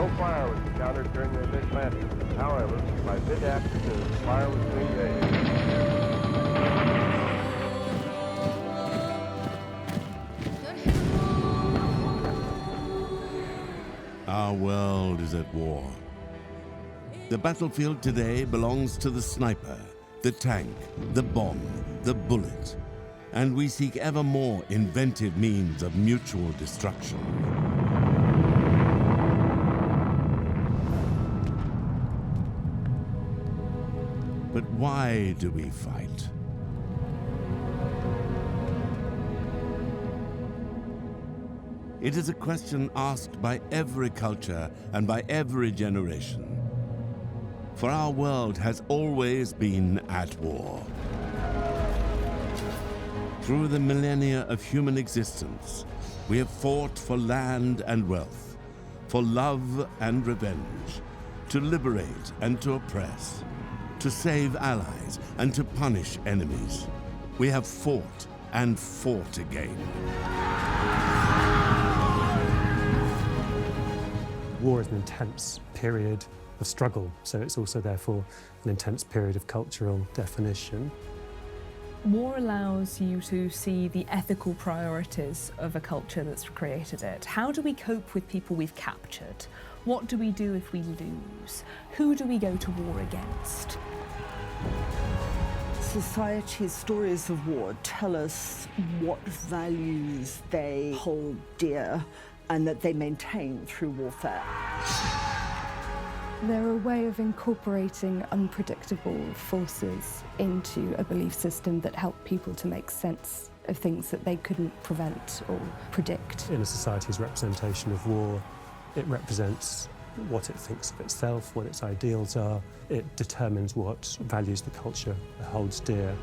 No fire was encountered during the mid-landing. However, by mid-afternoon, fire was being raised. Our world is at war. The battlefield today belongs to the sniper, the tank, the bomb, the bullet, and we seek ever more inventive means of mutual destruction. But why do we fight? It is a question asked by every culture and by every generation. For our world has always been at war. Through the millennia of human existence, we have fought for land and wealth, for love and revenge, to liberate and to oppress, to save allies and to punish enemies. We have fought and fought again. War is an intense period of struggle, so it's also therefore an intense period of cultural definition. War allows you to see the ethical priorities of a culture that's created it. How do we cope with people we've captured? What do we do if we lose? Who do we go to war against? Society's stories of war tell us what values they hold dear and that they maintain through warfare. They're a way of incorporating unpredictable forces into a belief system that help people to make sense of things that they couldn't prevent or predict. In a society's representation of war, it represents what it thinks of itself, what its ideals are. It determines what values the culture holds dear.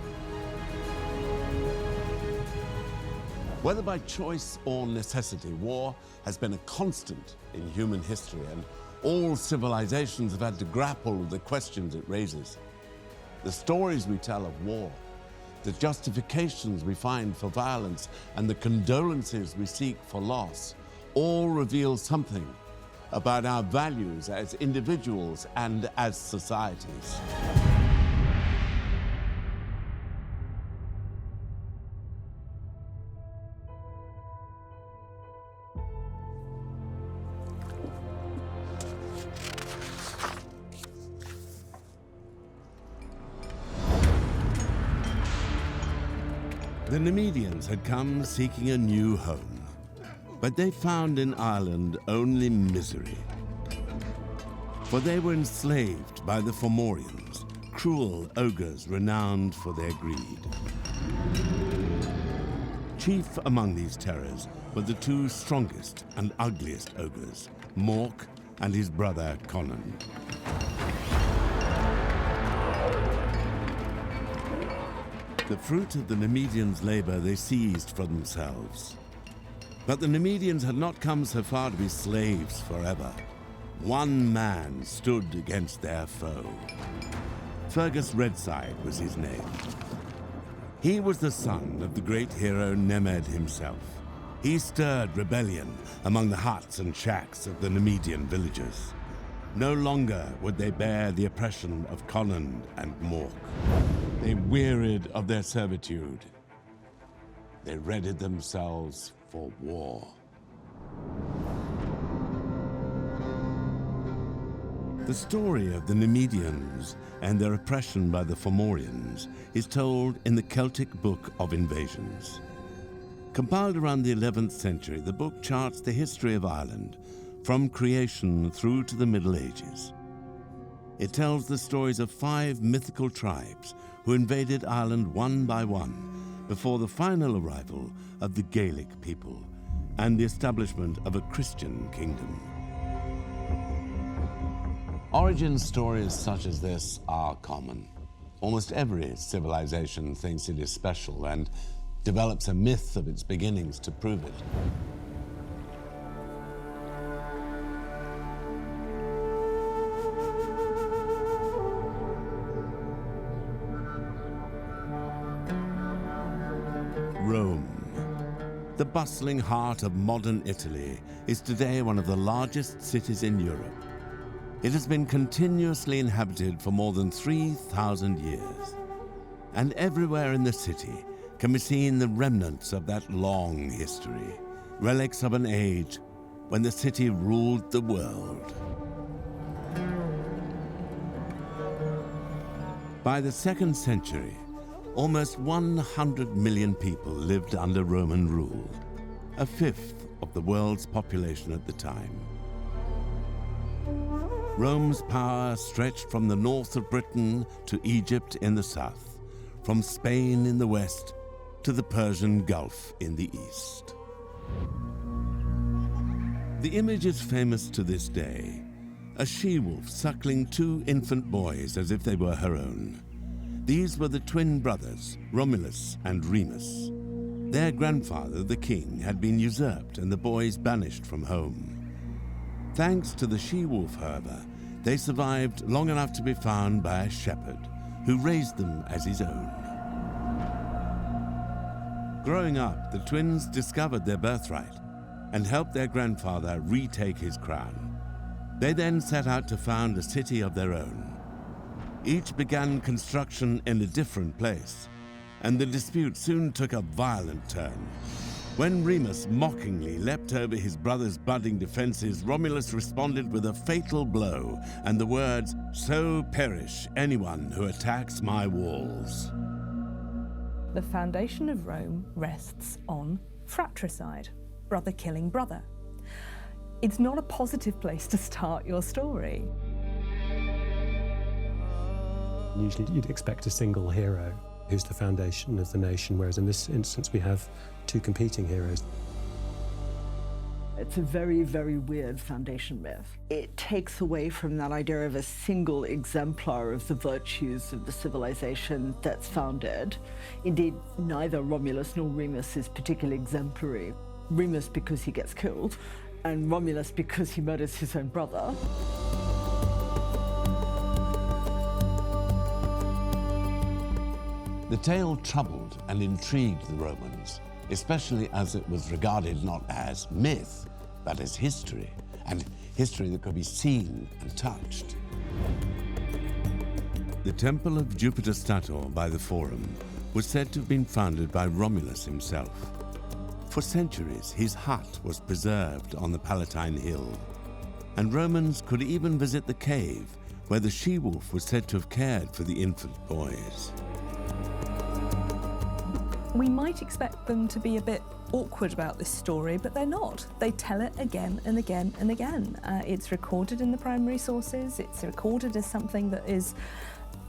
Whether by choice or necessity, war has been a constant in human history, and all civilizations have had to grapple with the questions it raises. The stories we tell of war, the justifications we find for violence, and the condolences we seek for loss all reveal something about our values as individuals and as societies. The Nemedians had come seeking a new home, but they found in Ireland only misery. For they were enslaved by the Fomorians, cruel ogres renowned for their greed. Chief among these terrors were the two strongest and ugliest ogres, Mork and his brother Conan. The fruit of the Nemedians' labor they seized for themselves. But the Nemedians had not come so far to be slaves forever. One man stood against their foe. Fergus Redside was his name. He was the son of the great hero Nemed himself. He stirred rebellion among the huts and shacks of the Nemedian villagers. No longer would they bear the oppression of Conan and Mork. They wearied of their servitude. They readied themselves for war. The story of the Nemedians and their oppression by the Fomorians is told in the Celtic Book of Invasions. Compiled around the 11th century, the book charts the history of Ireland from creation through to the Middle Ages. It tells the stories of 5 mythical tribes who invaded Ireland one by one before the final arrival of the Gaelic people and the establishment of a Christian kingdom. Origin stories such as this are common. Almost every civilization thinks it is special and develops a myth of its beginnings to prove it. Rome, the bustling heart of modern Italy is today one of the largest cities in Europe. It has been continuously inhabited for more than 3,000 years. And everywhere in the city can be seen the remnants of that long history, relics of an age when the city ruled the world. By the 2nd century, almost 100 million people lived under Roman rule, a fifth of the world's population at the time. Rome's power stretched from the north of Britain to Egypt in the south, from Spain in the west to the Persian Gulf in the east. The image is famous to this day, a she-wolf suckling 2 infant boys as if they were her own. These were the twin brothers, Romulus and Remus. Their grandfather, the king, had been usurped and the boys banished from home. Thanks to the she-wolf, however, they survived long enough to be found by a shepherd who raised them as his own. Growing up, the twins discovered their birthright and helped their grandfather retake his crown. They then set out to found a city of their own. Each began construction in a different place, and the dispute soon took a violent turn. When Remus mockingly leapt over his brother's budding defenses, Romulus responded with a fatal blow and the words, "So perish anyone who attacks my walls." The foundation of Rome rests on fratricide, brother killing brother. It's not a positive place to start your story. Usually you'd expect a single hero who's the foundation of the nation, whereas in this instance we have 2 competing heroes. It's a very, very weird foundation myth. It takes away from that idea of a single exemplar of the virtues of the civilization that's founded. Indeed, neither Romulus nor Remus is particularly exemplary. Remus because he gets killed, and Romulus because he murders his own brother. The tale troubled and intrigued the Romans, especially as it was regarded not as myth, but as history, and history that could be seen and touched. The temple of Jupiter Stator by the Forum was said to have been founded by Romulus himself. For centuries, his hut was preserved on the Palatine Hill, and Romans could even visit the cave where the she-wolf was said to have cared for the infant boys. We might expect them to be a bit awkward about this story, but they're not. They tell it again and again and again. It's recorded in the primary sources. It's recorded as something that is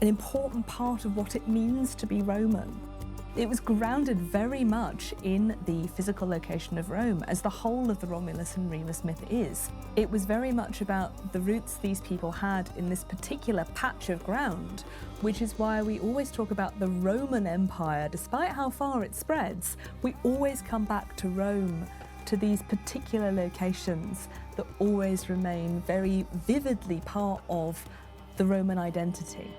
an important part of what it means to be Roman. It was grounded very much in the physical location of Rome, as the whole of the Romulus and Remus myth is. It was very much about the roots these people had in this particular patch of ground, which is why we always talk about the Roman Empire. Despite how far it spreads, we always come back to Rome, to these particular locations that always remain very vividly part of the Roman identity.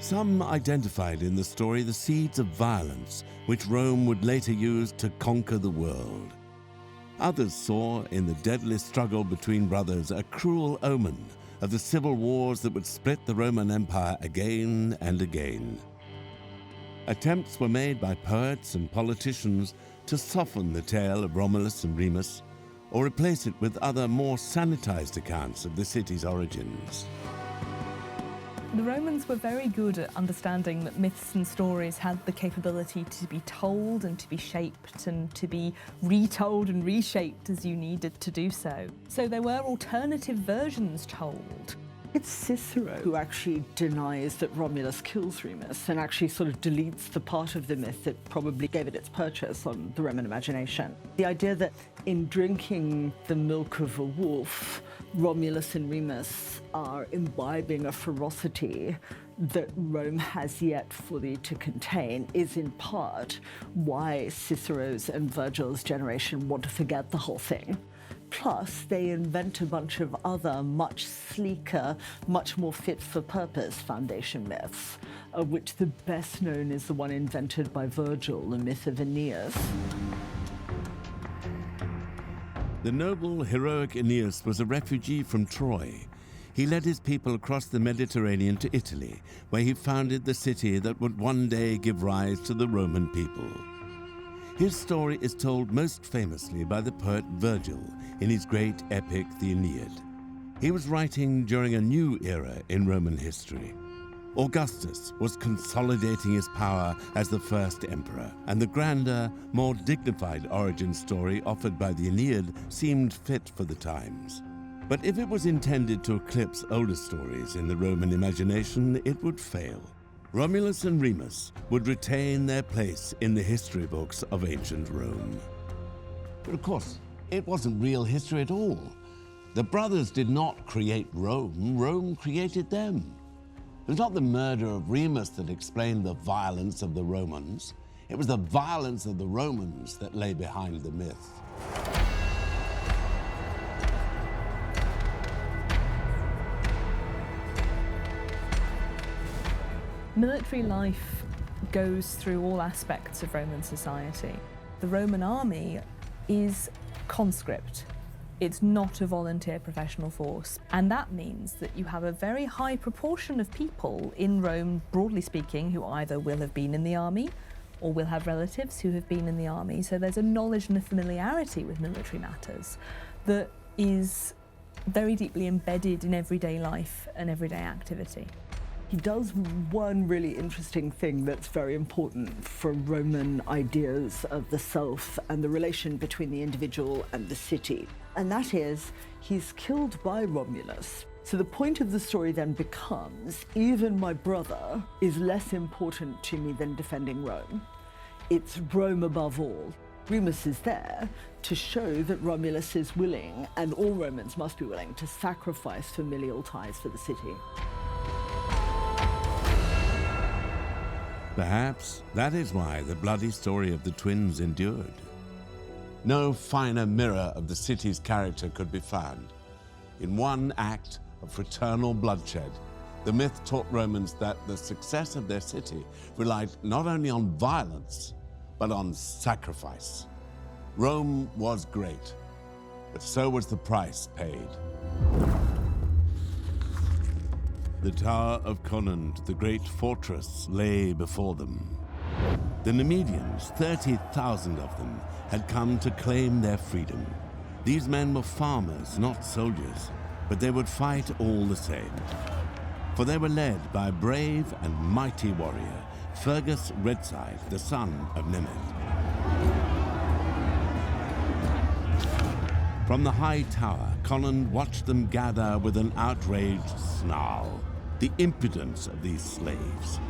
Some identified in the story the seeds of violence which Rome would later use to conquer the world. Others saw in the deadly struggle between brothers a cruel omen of the civil wars that would split the Roman Empire again and again. Attempts were made by poets and politicians to soften the tale of Romulus and Remus, or replace it with other more sanitized accounts of the city's origins. The Romans were very good at understanding that myths and stories had the capability to be told and to be shaped and to be retold and reshaped as you needed to do so. So there were alternative versions told. It's Cicero who actually denies that Romulus kills Remus and actually sort of deletes the part of the myth that probably gave it its purchase on the Roman imagination. The idea that in drinking the milk of a wolf, Romulus and Remus are imbibing a ferocity that Rome has yet fully to contain is in part why Cicero's and Virgil's generation want to forget the whole thing. Plus, they invent a bunch of other, much sleeker, much more fit-for-purpose foundation myths, of which the best known is the one invented by Virgil, the myth of Aeneas. The noble, heroic Aeneas was a refugee from Troy. He led his people across the Mediterranean to Italy, where he founded the city that would one day give rise to the Roman people. His story is told most famously by the poet Virgil in his great epic, the Iliad. He was writing during a new era in Roman history. Augustus was consolidating his power as the first emperor, and the grander, more dignified origin story offered by the Iliad seemed fit for the times. But if it was intended to eclipse older stories in the Roman imagination, it would fail. Romulus and Remus would retain their place in the history books of ancient Rome. But of course, it wasn't real history at all. The brothers did not create Rome, Rome created them. It was not the murder of Remus that explained the violence of the Romans. It was the violence of the Romans that lay behind the myth. Military life goes through all aspects of Roman society. The Roman army is conscript. It's not a volunteer professional force. And that means that you have a very high proportion of people in Rome, broadly speaking, who either will have been in the army or will have relatives who have been in the army. So there's a knowledge and a familiarity with military matters that is very deeply embedded in everyday life and everyday activity. He does one really interesting thing that's very important for Roman ideas of the self and the relation between the individual and the city. And that is, he's killed by Romulus. So the point of the story then becomes, even my brother is less important to me than defending Rome. It's Rome above all. Remus is there to show that Romulus is willing, and all Romans must be willing, to sacrifice familial ties for the city. Perhaps that is why the bloody story of the twins endured. No finer mirror of the city's character could be found. In one act of fraternal bloodshed, the myth taught Romans that the success of their city relied not only on violence, but on sacrifice. Rome was great, but so was the price paid. The Tower of Conund, the great fortress, lay before them. The Nemedians, 30,000 of them, had come to claim their freedom. These men were farmers, not soldiers, but they would fight all the same. For they were led by a brave and mighty warrior, Fergus Redside, the son of Nemed. From the high tower, Conund watched them gather with an outraged snarl. The impudence of these slaves.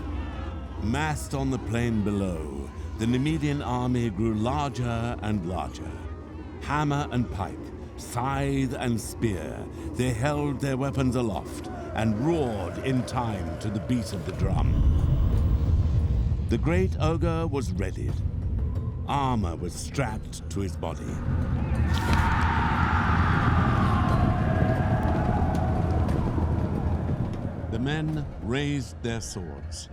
Massed on the plain below, the Nemedian army grew larger and larger. Hammer and pike, scythe and spear, they held their weapons aloft and roared in time to the beat of the drum. The great ogre was readied. Armor was strapped to his body. The men raised their swords.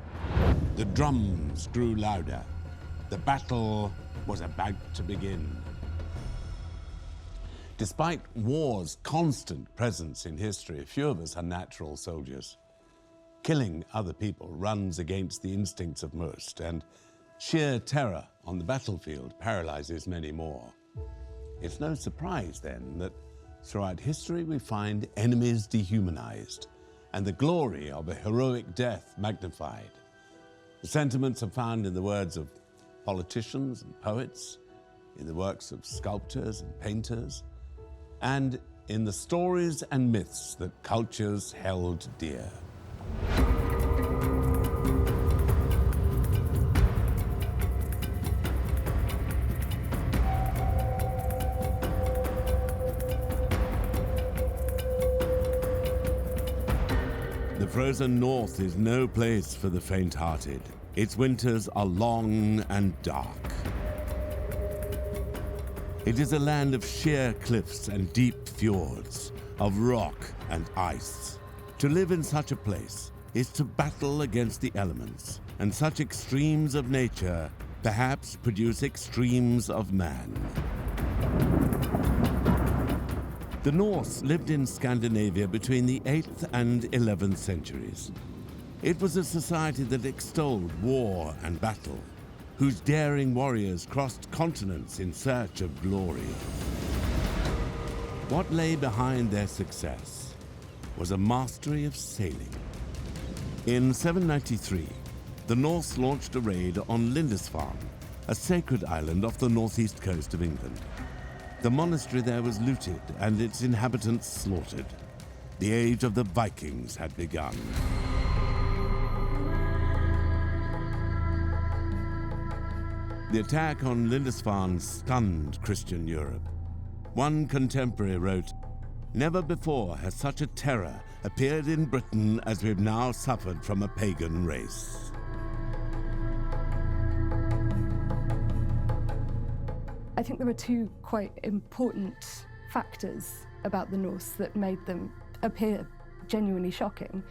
The drums grew louder. The battle was about to begin. Despite war's constant presence in history, few of us are natural soldiers. Killing other people runs against the instincts of most, and sheer terror on the battlefield paralyzes many more. It's no surprise, then, that throughout history we find enemies dehumanized, and the glory of a heroic death magnified. The sentiments are found in the words of politicians and poets, in the works of sculptors and painters, and in the stories and myths that cultures held dear. The frozen north is no place for the faint-hearted. Its winters are long and dark. It is a land of sheer cliffs and deep fjords, of rock and ice. To live in such a place is to battle against the elements, and such extremes of nature perhaps produce extremes of man. The Norse lived in Scandinavia between the 8th and 11th centuries. It was a society that extolled war and battle, whose daring warriors crossed continents in search of glory. What lay behind their success was a mastery of sailing. In 793, the Norse launched a raid on Lindisfarne, a sacred island off the northeast coast of England. The monastery there was looted and its inhabitants slaughtered. The age of the Vikings had begun. The attack on Lindisfarne stunned Christian Europe. One contemporary wrote, "Never before has such a terror appeared in Britain as we've now suffered from a pagan race." I think there were two quite important factors about the Norse that made them appear genuinely shocking.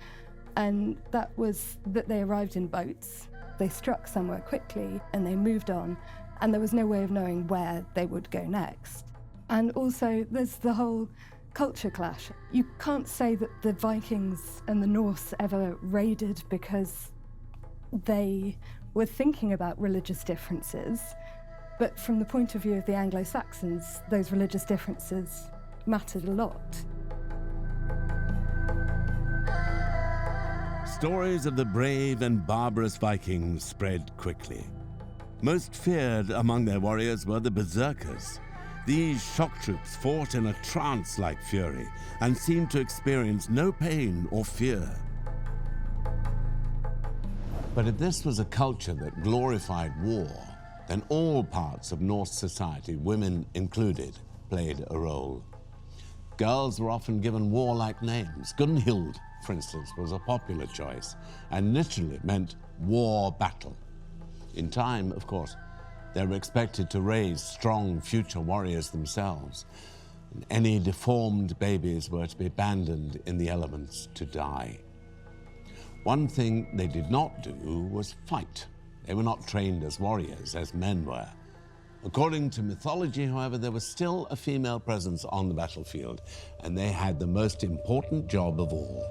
And that was that they arrived in boats, they struck somewhere quickly, and they moved on, and there was no way of knowing where they would go next. And also, there's the whole culture clash. You can't say that the Vikings and the Norse ever raided because they were thinking about religious differences. But from the point of view of the Anglo-Saxons, those religious differences mattered a lot. Stories of the brave and barbarous Vikings spread quickly. Most feared among their warriors were the berserkers. These shock troops fought in a trance-like fury and seemed to experience no pain or fear. But if this was a culture that glorified war, then all parts of Norse society, women included, played a role. Girls were often given warlike names. Gunhild, for instance, was a popular choice, and literally meant war battle. In time, of course, they were expected to raise strong future warriors themselves. And any deformed babies were to be abandoned in the elements to die. One thing they did not do was fight. They were not trained as warriors, as men were. According to mythology, however, there was still a female presence on the battlefield, and they had the most important job of all.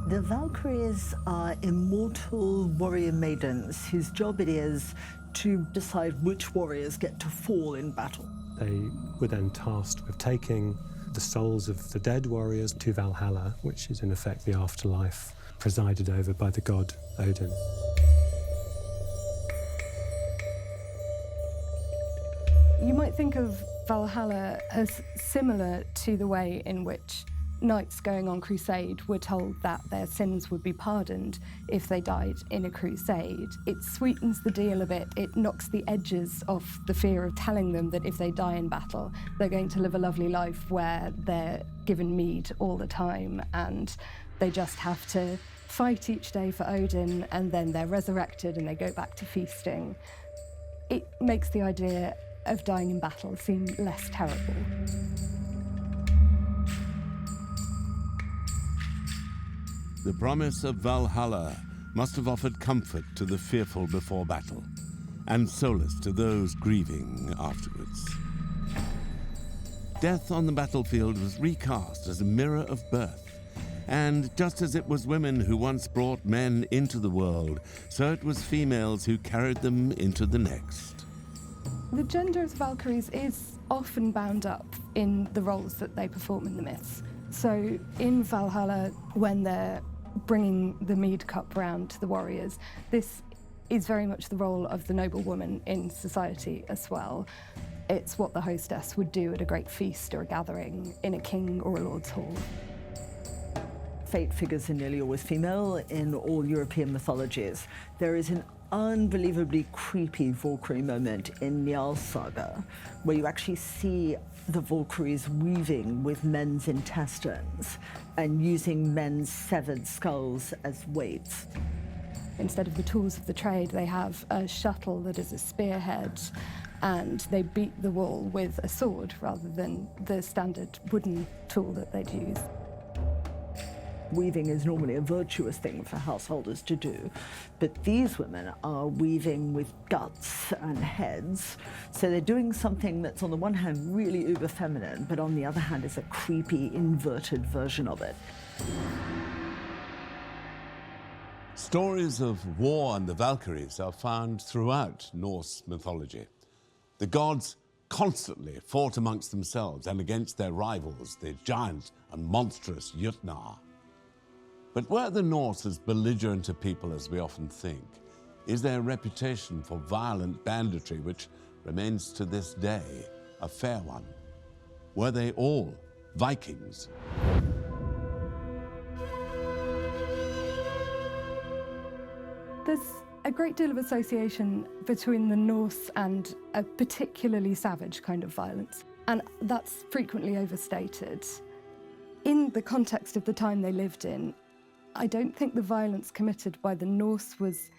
The Valkyries are immortal warrior maidens whose job it is to decide which warriors get to fall in battle. They were then tasked with taking the souls of the dead warriors to Valhalla, which is in effect the afterlife, presided over by the god Odin. You might think of Valhalla as similar to the way in which knights going on crusade were told that their sins would be pardoned if they died in a crusade. It sweetens the deal a bit. It knocks the edges off the fear of telling them that if they die in battle, they're going to live a lovely life where they're given mead all the time and they just have to fight each day for Odin, and then they're resurrected and they go back to feasting. It makes the idea of dying in battle seem less terrible. The promise of Valhalla must have offered comfort to the fearful before battle, and solace to those grieving afterwards. Death on the battlefield was recast as a mirror of birth, and just as it was women who once brought men into the world, so it was females who carried them into the next. The gender of the Valkyries is often bound up in the roles that they perform in the myths. So in Valhalla, when they're bringing the mead cup round to the warriors, this is very much the role of the noble woman in society as well. It's what the hostess would do at a great feast or a gathering in a king or a lord's hall. Fate figures are nearly always female in all European mythologies. There is an unbelievably creepy Valkyrie moment in Njal's saga, where you actually see the Valkyries weaving with men's intestines and using men's severed skulls as weights. Instead of the tools of the trade, they have a shuttle that is a spearhead, and they beat the wall with a sword rather than the standard wooden tool that they'd use. Weaving is normally a virtuous thing for householders to do, but these women are weaving with guts and heads. So they're doing something that's on the one hand really uber feminine, but on the other hand is a creepy, inverted version of it. Stories of war and the Valkyries are found throughout Norse mythology. The gods constantly fought amongst themselves and against their rivals, the giant and monstrous Jötnar. But were the Norse as belligerent a people as we often think? Is their reputation for violent banditry, which remains to this day a fair one? Were they all Vikings? There's a great deal of association between the Norse and a particularly savage kind of violence, and that's frequently overstated. In the context of the time they lived in, I don't think the violence committed by the Norse was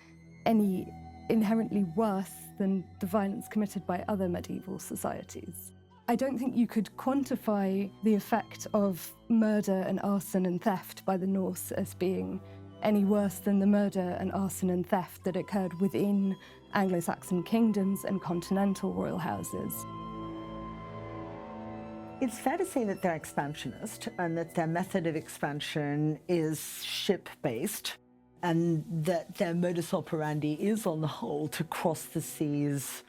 any inherently worse than the violence committed by other medieval societies. I don't think you could quantify the effect of murder and arson and theft by the Norse as being any worse than the murder and arson and theft that occurred within Anglo-Saxon kingdoms and continental royal houses. It's fair to say that they're expansionist and that their method of expansion is ship-based, and that their modus operandi is, on the whole, to cross the seas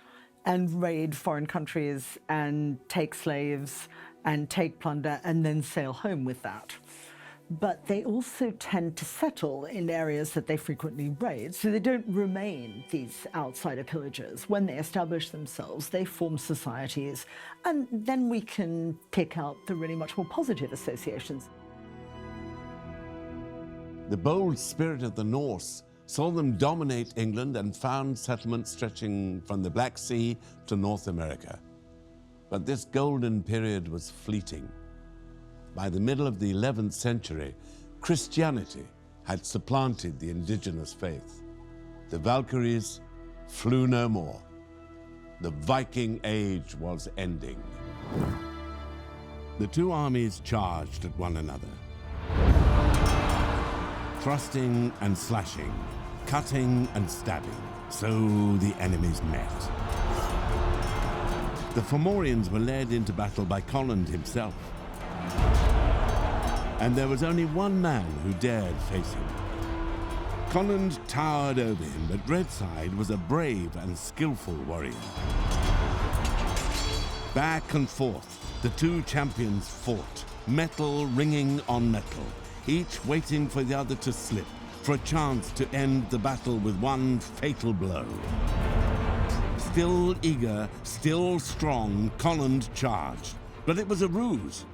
and raid foreign countries and take slaves and take plunder and then sail home with that. But they also tend to settle in areas that they frequently raid, so they don't remain these outsider pillagers. When they establish themselves, they form societies, and then we can pick out the really much more positive associations. The bold spirit of the Norse saw them dominate England and found settlements stretching from the Black Sea to North America. But this golden period was fleeting. By the middle of the 11th century, Christianity had supplanted the indigenous faith. The Valkyries flew no more. The Viking age was ending. The two armies charged at one another, thrusting and slashing, cutting and stabbing. So the enemies met. The Fomorians were led into battle by Conland himself. And there was only one man who dared face him. Conland towered over him, but Redside was a brave and skillful warrior. Back and forth, the two champions fought, metal ringing on metal, each waiting for the other to slip, for a chance to end the battle with one fatal blow. Still eager, still strong, Conland charged, but it was a ruse.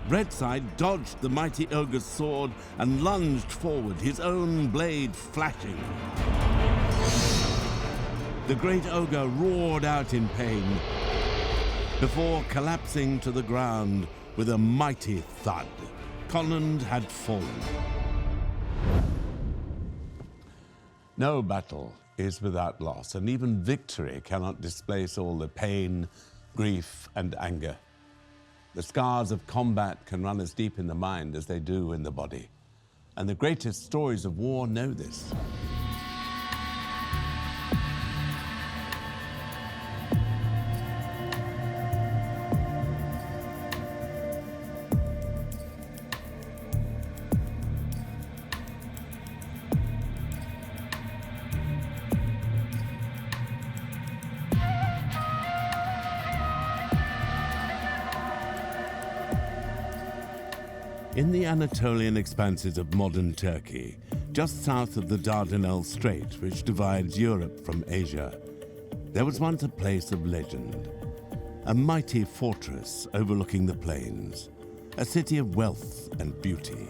Redside dodged the mighty ogre's sword and lunged forward, his own blade flashing. The great ogre roared out in pain before collapsing to the ground with a mighty thud. Conland had fallen. No battle is without loss, and even victory cannot displace all the pain, grief, and anger. The scars of combat can run as deep in the mind as they do in the body. And the greatest stories of war know this. In the Anatolian expanses of modern Turkey, just south of the Dardanelles Strait, which divides Europe from Asia, there was once a place of legend. A mighty fortress overlooking the plains, a city of wealth and beauty.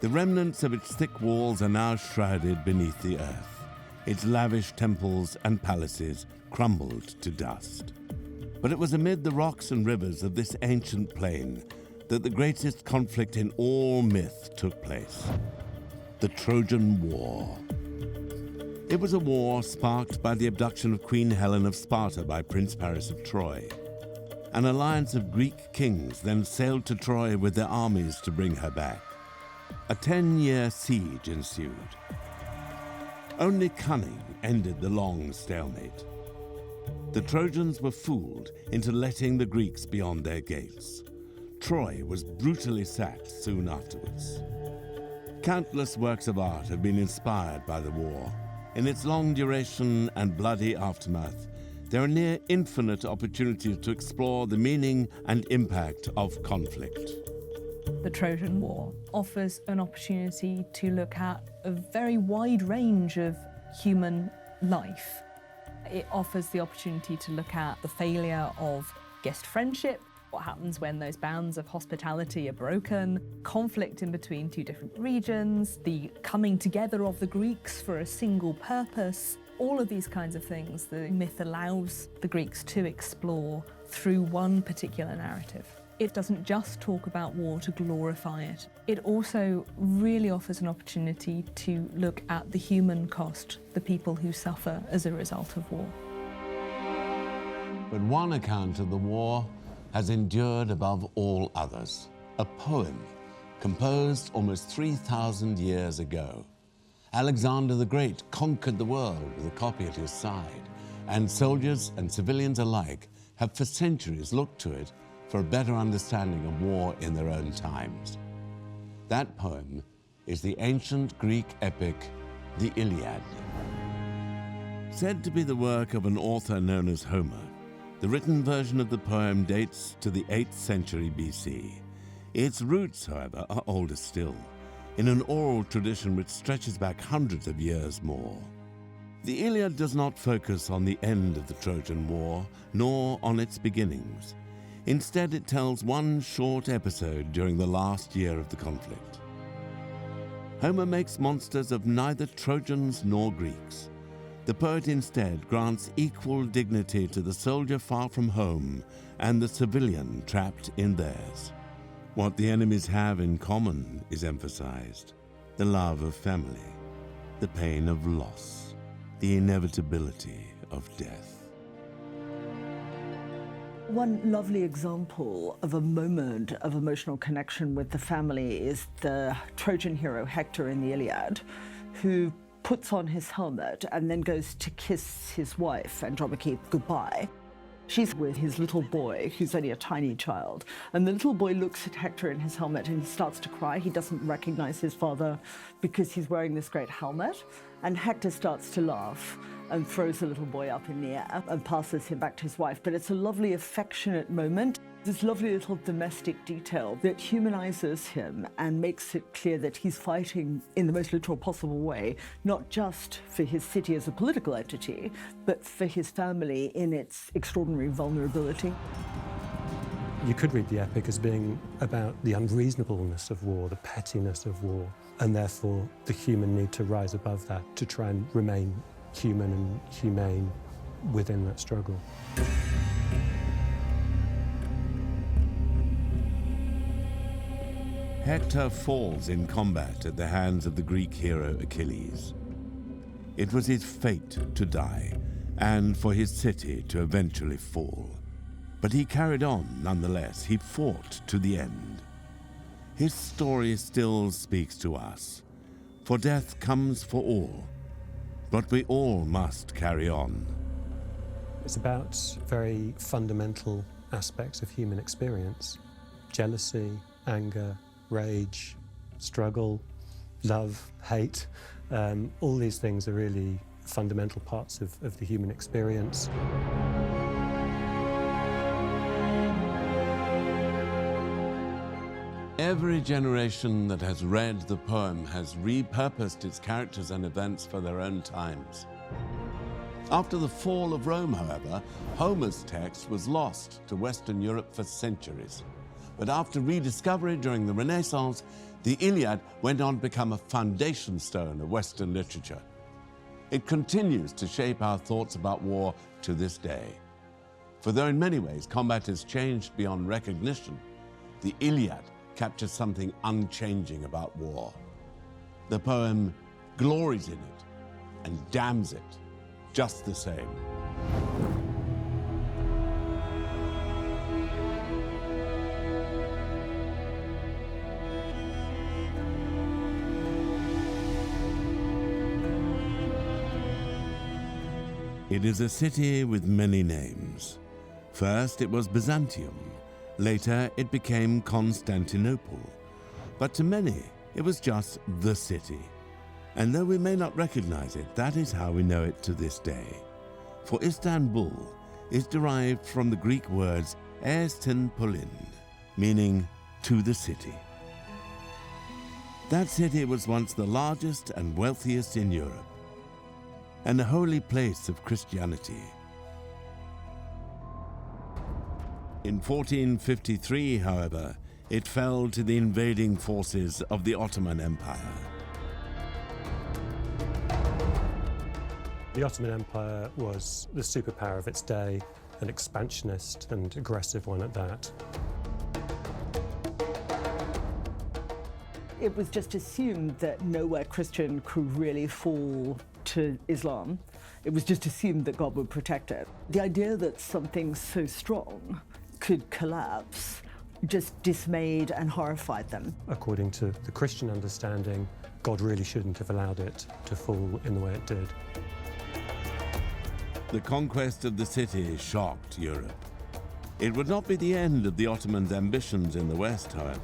The remnants of its thick walls are now shrouded beneath the earth. Its lavish temples and palaces crumbled to dust. But it was amid the rocks and rivers of this ancient plain that the greatest conflict in all myth took place, the Trojan War. It was a war sparked by the abduction of Queen Helen of Sparta by Prince Paris of Troy. An alliance of Greek kings then sailed to Troy with their armies to bring her back. A 10-year siege ensued. Only cunning ended the long stalemate. The Trojans were fooled into letting the Greeks beyond their gates. Troy was brutally sacked soon afterwards. Countless works of art have been inspired by the war. In its long duration and bloody aftermath, there are near infinite opportunities to explore the meaning and impact of conflict. The Trojan War offers an opportunity to look at a very wide range of human life. It offers the opportunity to look at the failure of guest friendship, what happens when those bounds of hospitality are broken, conflict in between two different regions, the coming together of the Greeks for a single purpose. All of these kinds of things the myth allows the Greeks to explore through one particular narrative. It doesn't just talk about war to glorify it. It also really offers an opportunity to look at the human cost, the people who suffer as a result of war. But one account of the war has endured above all others. A poem composed almost 3,000 years ago. Alexander the Great conquered the world with a copy at his side, and soldiers and civilians alike have for centuries looked to it for a better understanding of war in their own times. That poem is the ancient Greek epic, the Iliad. Said to be the work of an author known as Homer, the written version of the poem dates to the 8th century BC. Its roots, however, are older still, in an oral tradition which stretches back hundreds of years more. The Iliad does not focus on the end of the Trojan War, nor on its beginnings. Instead, it tells one short episode during the last year of the conflict. Homer makes monsters of neither Trojans nor Greeks. The poet instead grants equal dignity to the soldier far from home and the civilian trapped in theirs. What the enemies have in common is emphasized: the love of family, the pain of loss, the inevitability of death. One lovely example of a moment of emotional connection with the family is the Trojan hero Hector in the Iliad, who puts on his helmet and then goes to kiss his wife, Andromache, goodbye. She's with his little boy, who's only a tiny child, and the little boy looks at Hector in his helmet and he starts to cry. He doesn't recognize his father because he's wearing this great helmet, and Hector starts to laugh and throws the little boy up in the air and passes him back to his wife. But it's a lovely, affectionate moment. This lovely little domestic detail that humanizes him and makes it clear that he's fighting in the most literal possible way, not just for his city as a political entity, but for his family in its extraordinary vulnerability. You could read the epic as being about the unreasonableness of war, the pettiness of war, and therefore the human need to rise above that, to try and remain human and humane within that struggle. Hector falls in combat at the hands of the Greek hero Achilles. It was his fate to die, and for his city to eventually fall. But he carried on nonetheless. He fought to the end. His story still speaks to us, for death comes for all, but we all must carry on. It's about very fundamental aspects of human experience: jealousy, anger, rage, struggle, love, hate. All these things are really fundamental parts of the human experience. Every generation that has read the poem has repurposed its characters and events for their own times. After the fall of Rome, however, Homer's text was lost to Western Europe for centuries. But after rediscovery during the Renaissance, the Iliad went on to become a foundation stone of Western literature. It continues to shape our thoughts about war to this day. For though in many ways combat has changed beyond recognition, the Iliad captures something unchanging about war. The poem glories in it and damns it just the same. It is a city with many names. First, it was Byzantium. Later, it became Constantinople. But to many, it was just the city. And though we may not recognize it, that is how we know it to this day. For Istanbul is derived from the Greek words "estin polin," meaning to the city. That city was once the largest and wealthiest in Europe, and a holy place of Christianity. In 1453, however, it fell to the invading forces of the Ottoman Empire. The Ottoman Empire was the superpower of its day, an expansionist and aggressive one at that. It was just assumed that nowhere Christian could really fall to Islam. It was just assumed that God would protect it. The idea that something so strong could collapse just dismayed and horrified them. According to the Christian understanding, God really shouldn't have allowed it to fall in the way it did. The conquest of the city shocked Europe. It would not be the end of the Ottomans' ambitions in the West, however.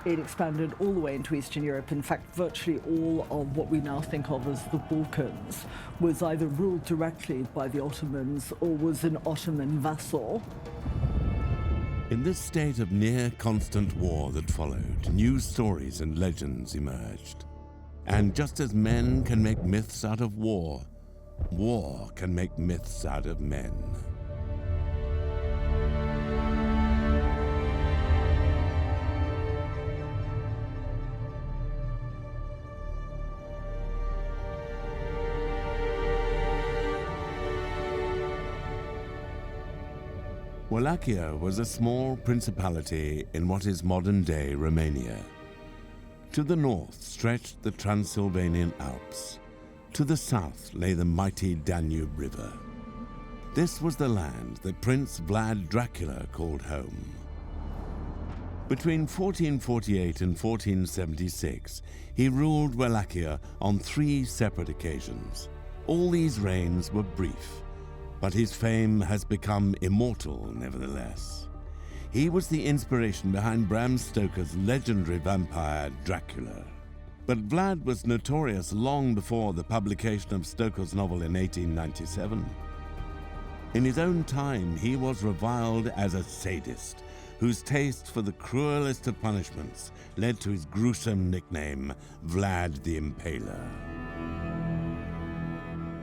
It expanded all the way into Eastern Europe. In fact, virtually all of what we now think of as the Balkans was either ruled directly by the Ottomans or was an Ottoman vassal. In this state of near constant war that followed, new stories and legends emerged. And just as men can make myths out of war, war can make myths out of men. Wallachia was a small principality in what is modern-day Romania. To the north stretched the Transylvanian Alps. To the south lay the mighty Danube River. This was the land that Prince Vlad Dracula called home. Between 1448 and 1476, he ruled Wallachia on 3 separate occasions. All these reigns were brief, but his fame has become immortal nevertheless. He was the inspiration behind Bram Stoker's legendary vampire Dracula. But Vlad was notorious long before the publication of Stoker's novel in 1897. In his own time, he was reviled as a sadist, whose taste for the cruelest of punishments led to his gruesome nickname, Vlad the Impaler.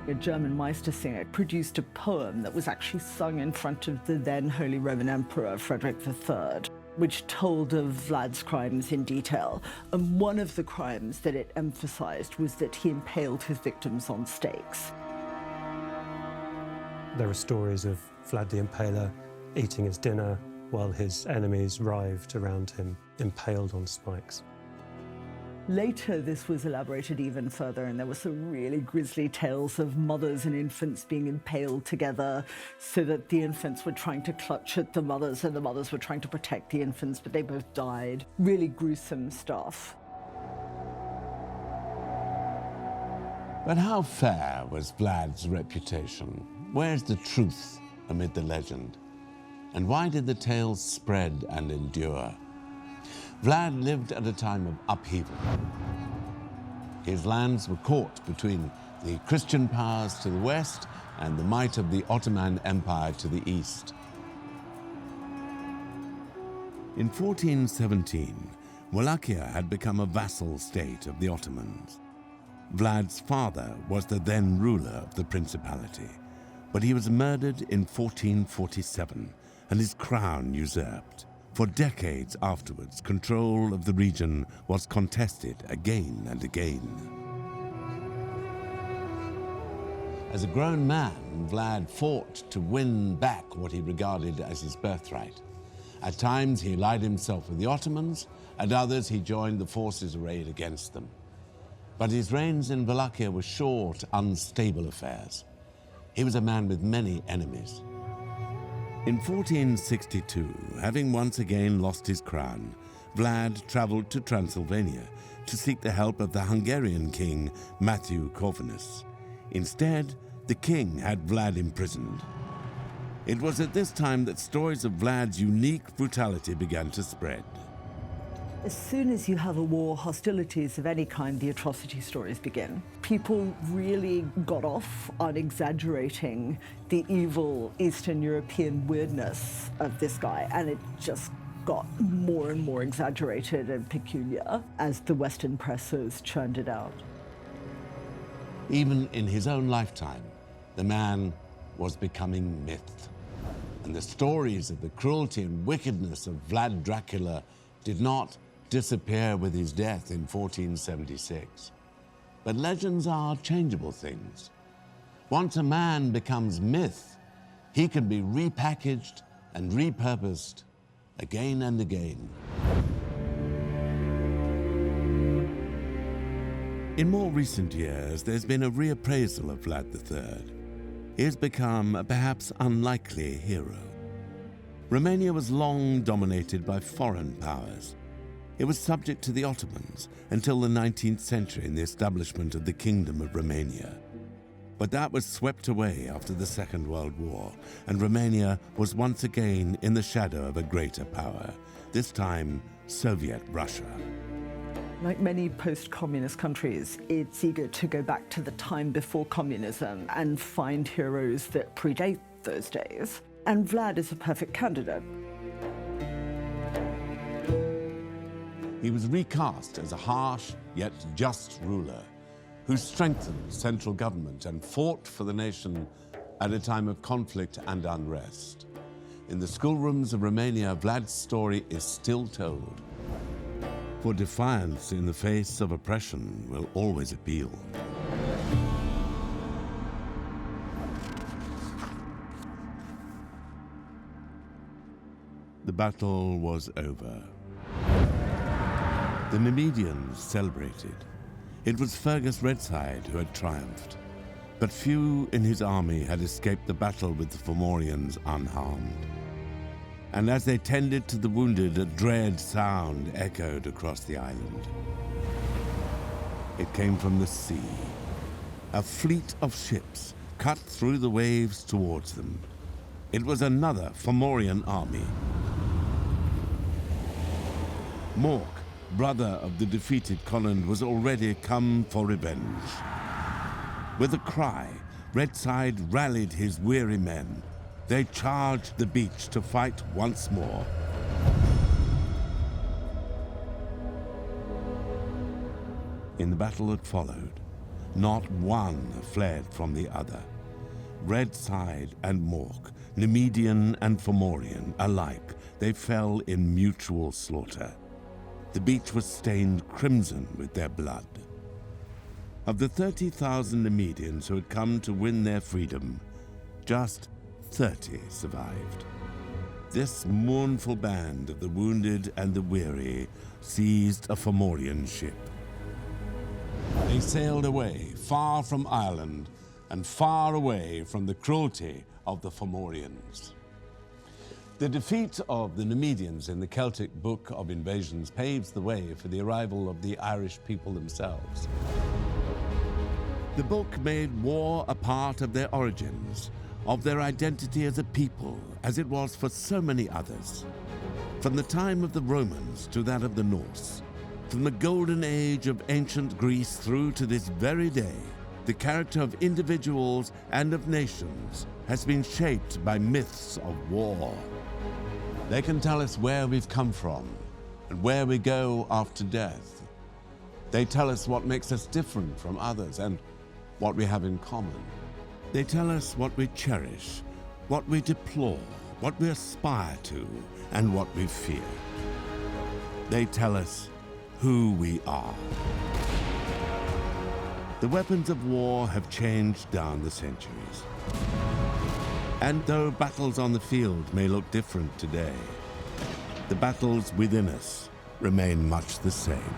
A German Meistersinger produced a poem that was actually sung in front of the then Holy Roman Emperor Frederick III, which told of Vlad's crimes in detail. And one of the crimes that it emphasized was that he impaled his victims on stakes. There are stories of Vlad the Impaler eating his dinner while his enemies writhed around him, impaled on spikes. Later, this was elaborated even further, and there were some really grisly tales of mothers and infants being impaled together so that the infants were trying to clutch at the mothers and the mothers were trying to protect the infants, but they both died. Really gruesome stuff. But how fair was Vlad's reputation? Where's the truth amid the legend? And why did the tales spread and endure? Vlad lived at a time of upheaval. His lands were caught between the Christian powers to the west and the might of the Ottoman Empire to the east. In 1417, Wallachia had become a vassal state of the Ottomans. Vlad's father was the then ruler of the principality, but he was murdered in 1447 and his crown usurped. For decades afterwards, control of the region was contested again and again. As a grown man, Vlad fought to win back what he regarded as his birthright. At times, he allied himself with the Ottomans, at others, he joined the forces arrayed against them. But his reigns in Wallachia were short, unstable affairs. He was a man with many enemies. In 1462, having once again lost his crown, Vlad traveled to Transylvania to seek the help of the Hungarian king, Matthew Corvinus. Instead, The king had Vlad imprisoned. It was at this time that stories of Vlad's unique brutality began to spread. As soon as you have a war, hostilities of any kind, the atrocity stories begin. People really got off on exaggerating the evil Eastern European weirdness of this guy, and it just got more and more exaggerated and peculiar as the Western presses churned it out. Even in his own lifetime, the man was becoming myth. And the stories of the cruelty and wickedness of Vlad Dracula did not disappear with his death in 1476. But legends are changeable things. Once a man becomes myth, he can be repackaged and repurposed again and again. In more recent years, there's been a reappraisal of Vlad III. He has become a perhaps unlikely hero. Romania was long dominated by foreign powers. It was subject to the Ottomans until the 19th century in the establishment of the Kingdom of Romania. But that was swept away after the Second World War, and Romania was once again in the shadow of a greater power, this time Soviet Russia. Like many post-communist countries, it's eager to go back to the time before communism and find heroes that predate those days. And Vlad is a perfect candidate. He was recast as a harsh yet just ruler who strengthened central government and fought for the nation at a time of conflict and unrest. In the schoolrooms of Romania, Vlad's story is still told. For defiance in the face of oppression will always appeal. The battle was over. The Nemedians celebrated. It was Fergus Redside who had triumphed, but few in his army had escaped the battle with the Fomorians unharmed. And as they tended to the wounded, a dread sound echoed across the island. It came from the sea. A fleet of ships cut through the waves towards them. It was another Fomorian army. Mork, brother of the defeated Colin, was already come for revenge. With a cry, Redside rallied his weary men. They charged the beach to fight once more. In the battle that followed, not one fled from the other. Redside and Mork, Nemedian and Fomorian alike, they fell in mutual slaughter. The beach was stained crimson with their blood. Of the 30,000 Nemedians who had come to win their freedom, just 30 survived. This mournful band of the wounded and the weary seized a Fomorian ship. They sailed away, far from Ireland and far away from the cruelty of the Fomorians. The defeat of the Nemedians in the Celtic Book of Invasions paves the way for the arrival of the Irish people themselves. The book made war a part of their origins, of their identity as a people, as it was for so many others. From the time of the Romans to that of the Norse, from the golden age of ancient Greece through to this very day, the character of individuals and of nations has been shaped by myths of war. They can tell us where we've come from and where we go after death. They tell us what makes us different from others and what we have in common. They tell us what we cherish, what we deplore, what we aspire to, and what we fear. They tell us who we are. The weapons of war have changed down the centuries. And though battles on the field may look different today, the battles within us remain much the same.